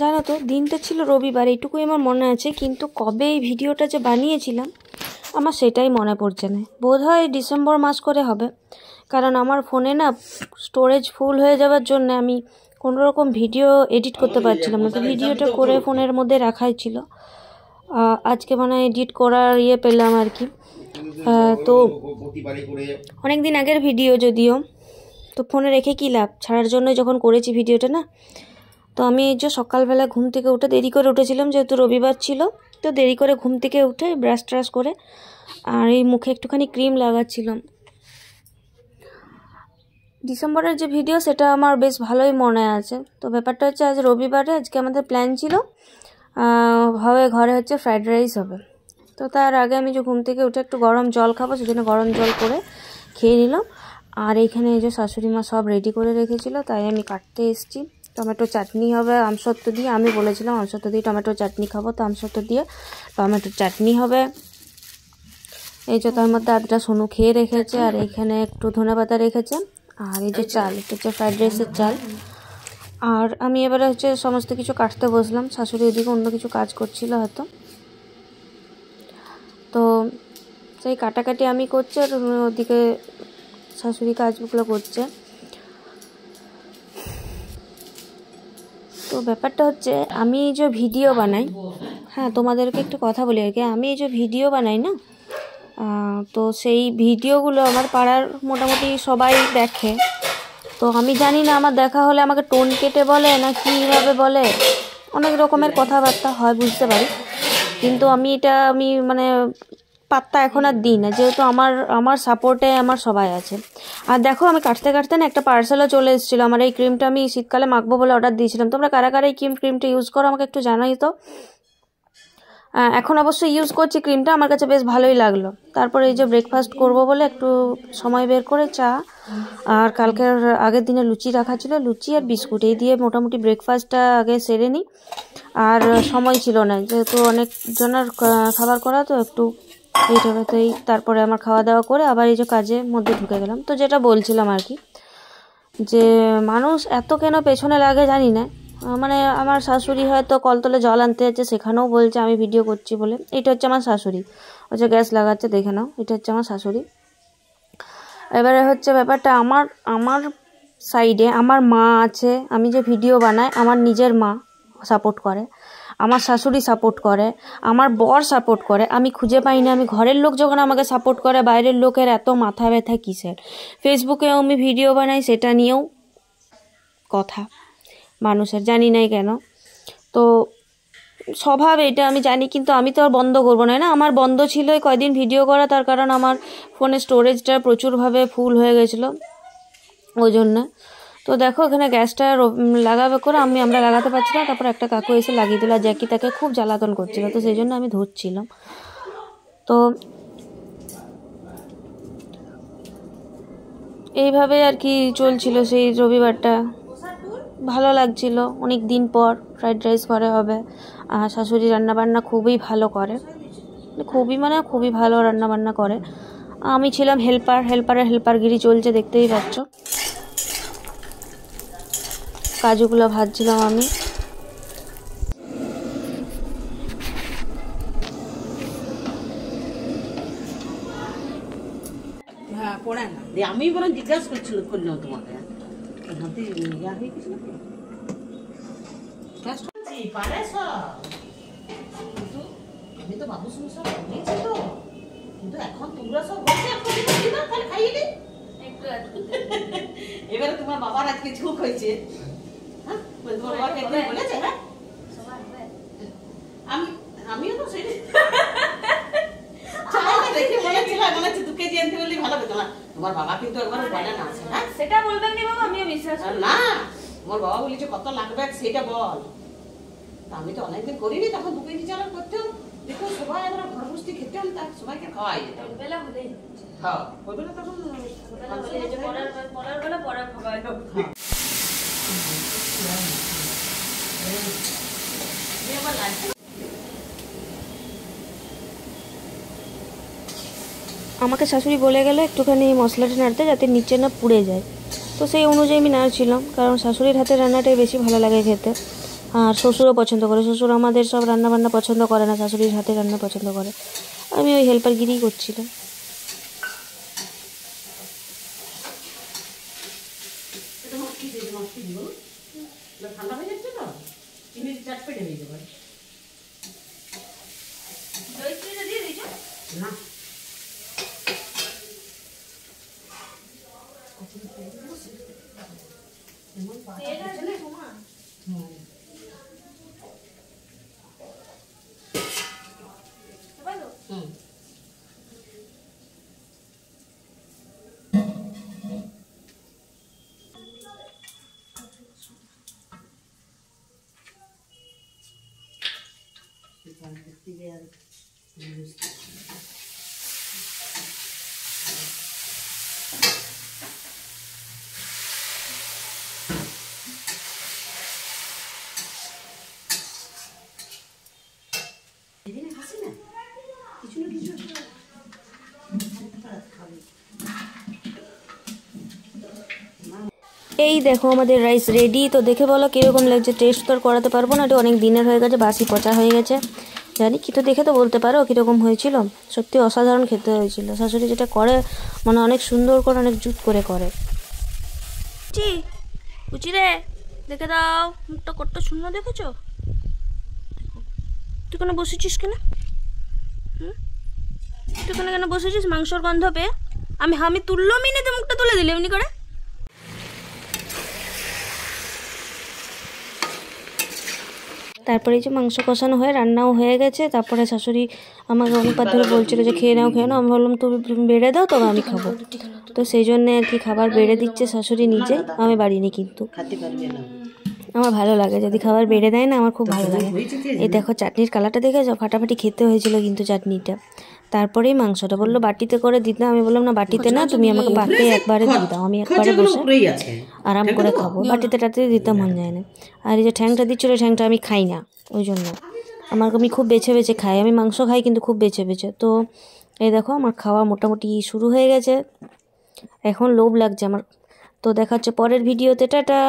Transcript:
জানো তো দিনটা ছিল রবিবার, এইটুকুই আমার মনে আছে, কিন্তু কবে এই ভিডিওটা যে বানিয়েছিলাম আমার সেটাই মনে পড়ছে না। বোধহয় ডিসেম্বর মাস করে হবে, কারণ আমার ফোনে না স্টোরেজ ফুল হয়ে যাওয়ার জন্য আমি কোনো রকম ভিডিও এডিট করতে পারছিলাম না। তো ভিডিওটা করে ফোনের মধ্যে রাখাই ছিল, আজকে মানে এডিট করার পেলাম আর কি। তো অনেক দিন আগের ভিডিও যদিও, তো ফোনে রেখে কী লাভ, ছাড়ার জন্য যখন করেছি ভিডিওটা না। তো আমি এই যে সকালবেলা ঘুম থেকে উঠে দেরি করে উঠেছিলাম, যেহেতু রবিবার ছিল, তো দেরি করে ঘুম থেকে উঠে ব্রাশ ট্রাশ করে আর এই মুখে একটুখানি ক্রিম লাগাচ্ছিলাম। ডিসেম্বরের যে ভিডিও সেটা আমার বেশ ভালোই মনে আছে। তো ব্যাপারটা হচ্ছে আজ রবিবারে, আজকে আমাদের প্ল্যান ছিল হবে ঘরে হচ্ছে ফ্রাইড রাইস হবে। তো তার আগে আমি যে ঘুম থেকে উঠে একটু গরম জল খাবো, সেজন্য গরম জল করে খেয়ে নিলাম। আর এইখানে এই যে শাশুড়ি মা সব রেডি করে রেখেছিল, তাই আমি কাটতে এসেছি। টমেটো চাটনি হবে আমসত্ত্ব দিয়ে, আমি বলেছিলাম আমসত্ত্ব দিয়ে টমেটো চাটনি খাবো, তো আমসত্ত্ব দিয়ে টমেটো চাটনি হবে। এই যে তার মধ্যে আধটা সোনু খেয়ে রেখেছে, আর এইখানে একটু ধনেপাতা রেখেছে, আর এই যে চাল, এটা হচ্ছে ফ্রাইড রাইসের চাল। আর আমি এবারে হচ্ছে সমস্ত কিছু কাটতে বসলাম, শাশুড়ি ওদিকে অন্য কিছু কাজ করছিল হয়তো। তো সেই কাটাকাটি আমি করছি, আর ওদিকে শাশুড়ি কাজগুলো করছে। তো ব্যাপারটা হচ্ছে আমি এই যে ভিডিও বানাই, হ্যাঁ তোমাদেরকে একটু কথা বলি আর কি, আমি এই যে ভিডিও বানাই না, তো সেই ভিডিওগুলো আমার পাড়ার মোটামুটি সবাই দেখে। তো আমি জানি না আমার দেখা হলে আমাকে টোন কেটে বলে না কীভাবে বলে, অনেক রকমের কথাবার্তা হয় বুঝতে পারি, কিন্তু আমি মানে পাত্তা এখন আর দিই না, যেহেতু আমার সাপোর্টে আমার সবাই আছে। আর দেখো আমি কাটতে কাটতে না একটা পার্সেলও চলে এসেছিলো। আমার এই ক্রিমটা আমি শীতকালে মাখবো বলে অর্ডার দিয়েছিলাম। তোমরা কারা কারা এই ক্রিমটা ইউজ করো আমাকে একটু জানাই তো। এখন অবশ্যই ইউজ করছি ক্রিমটা, আমার কাছে বেশ ভালোই লাগলো। তারপরে এই যে ব্রেকফাস্ট করব বলে একটু সময় বের করে চা, আর কালকের আগের দিনে লুচি রাখা ছিল, লুচি আর বিস্কুট এই দিয়ে মোটামুটি ব্রেকফাস্টটা আগে সেরে নিই। আর সময় ছিল না, যেহেতু অনেক জনের খাবার করা, তো একটু লেট হবে। তো এই তারপরে আমার খাওয়া দাওয়া করে আবার এই যে কাজের মধ্যে ঢুকে গেলাম। তো যেটা বলছিলাম আর কি, যে মানুষ এত কেন পেছনে লাগে জানি না। মানে আমার শাশুড়ি হয়তো কলতলে জল আনতে যাচ্ছে, সেখানেও বলছে আমি ভিডিও করছি বলে। এটা হচ্ছে আমার শাশুড়ি, ও যে গ্যাস লাগাচ্ছে দেখে নাও, এটা হচ্ছে আমার শাশুড়ি। এবারে হচ্ছে ব্যাপারটা আমার সাইডে আমার মা আছে, আমি যে ভিডিও বানাই আমার নিজের মা সাপোর্ট করে, আমার শাশুড়ি সাপোর্ট করে, আমার বর সাপোর্ট করে। আমি খুঁজে পাই না, আমি ঘরের লোক যখন আমাকে সাপোর্ট করে, বাইরের লোকের এত মাথা ব্যথা কিসের। ফেসবুকেও আমি ভিডিও বানাই, সেটা নিয়েও কথা মানুষের, জানি নাই কেন। তো স্বভাব এটা আমি জানি, কিন্তু আমি তো আর বন্ধ করবো না। আমার বন্ধ ছিল কয়দিন ভিডিও করা, তার কারণ আমার ফোনের স্টোরেজটা প্রচুরভাবে ফুল হয়ে গেছিলো ওই জন্য। তো দেখো এখানে গ্যাসটা লাগাবে করে আমরা লাগাতে পারছি না, তারপর একটা কাকু এসে লাগিয়ে দিল, জ্যাকি তাকে খুব জ্বালাতন করছিল, তো সেই জন্য আমি ধরছিলাম। তো এইভাবে আর কি চলছিল সেই রবিবারটা, ভালো লাগছিল। অনেক দিন পর ফ্রাইড রাইস ঘরে হবে, আর শাশুড়ি রান্নাবান্না খুবই ভালো করে, খুবই ভালো রান্নাবান্না করে। আমি ছিলাম হেল্পারগিরি চলছে, দেখতেই পাচ্ছ। কাজুগুলো ভাজছিলাম আমি। আমি বরং জিজ্ঞাসা করলাম তোমাকে, আমি তো বাবু সব বলেছি তো, কিন্তু এখন তোমরা সব খাইয়ে দিই। এবারে তোমার বাবার আজকে ঝুঁক হয়েছে, হ্যাঁ তোমার বাবাকে বলেছে, হ্যাঁ আমিও তো সেই দেখে বলেছিলাম, মনে হচ্ছে 2 কেজি আনতে বললেই ভালো হতো। তোমার বাবা কিন্তু একবার বলে না, হ্যাঁ সেটা বলবেন না বাবা, আমিও বিশ্বাস করি না। তোমার বাবা বলেছে কত লাগবে সেটা বল। আমি তো অনেকদিন করিনি, তখন 2 কেজি চাল করতেও দেখো সবাই আমরা ঘর বসতে খেতেন, তার সবাইকে খাওয়াই যেত। বেলা হলেই হ্যাঁ ওই বেলা তখন পড়ার বেলা পড়া খাওয়াই হোক। আমাকে শাশুড়ি বলে গেল একটুখানি মশলাটা নাড়তে, যাতে নিচে না পুড়ে যায়। তো সেই অনুযায়ী আমি নাড়ছিলাম, কারণ শাশুড়ির হাতের রান্নাটাই বেশি ভালো লাগে খেতে। আর শ্বশুরও পছন্দ করে। শ্বশুর আমাদের সব রান্নাবান্না পছন্দ করে না, শাশুড়ির হাতে রান্না পছন্দ করে। আমি ওই হেল্পারগিরি করছিলাম। ঠান্ডা হয়ে যাচ্ছে তো চিনি চাটপেটে হয়ে যাবে না। এই দেখো আমাদের রাইস রেডি। তো দেখে বলো কীরকম লাগছে। টেস্ট তো আর করাতে পারবো না, এটা অনেক দিনের হয়ে গেছে, বাসি পচা হয়ে গেছে জানি কি। তো দেখে তো বলতে পারো কীরকম হয়েছিল। সত্যি অসাধারণ খেতে হয়েছিল। শাশুড়ি যেটা করে মানে অনেক সুন্দর করে, অনেক জুত করে করে। কুচি রে দেখে দাও, মুখটা কত সুন্দর দেখেছো। তুই কেন বসেছিস কেন? তুই কেন বসেছিস মাংসর গন্ধ পেয়ে? আমি তুললো মিনিতে মুখটা তুলে দিলি এমনি করে। তারপরে যে মাংস কষানো হয়ে রান্নাও হয়ে গেছে। তারপরে শাশুড়ি আমাকে অনেকবার ধরে বলছিল যে খেয়ে নাও খেয়ে নাও। আমি বললাম তুমি বেড়ে দাও তবে আমি খাবো। তো সেই জন্যে আর কি খাবার বেড়ে দিচ্ছে শাশুড়ি নিজেই, আমি বাড়িনি। কিন্তু আমার ভালো লাগে যদি খাবার বেড়ে দেয় না, আমার খুব ভালো লাগে। এই দেখো চাটনির কালারটা দেখেছো, ফাটাফাটি খেতে হয়েছিল কিন্তু চাটনিটা। তারপরেই মাংসটা বললো বাটিতে করে দিতে। আমি বললাম না বাটিতে না, তুমি আমাকে বাটে একবারে দিয়ে দাও, আমি একবারে বসে আরাম করে খাবো। বাটিতে টাটিতে দিতে মন যায় না। আর এই যে ঠ্যাংটা দিচ্ছিলো, ঠ্যাংটা আমি খাই না, ওই জন্য আমি খুব বেছে বেছে খাই। আমি মাংস খাই কিন্তু খুব বেছে বেছে। তো এই দেখো আমার খাওয়া মোটামুটি শুরু হয়ে গেছে। এখন লোভ লাগছে আমার। তো দেখা হচ্ছে পরের ভিডিওতে। টাটা।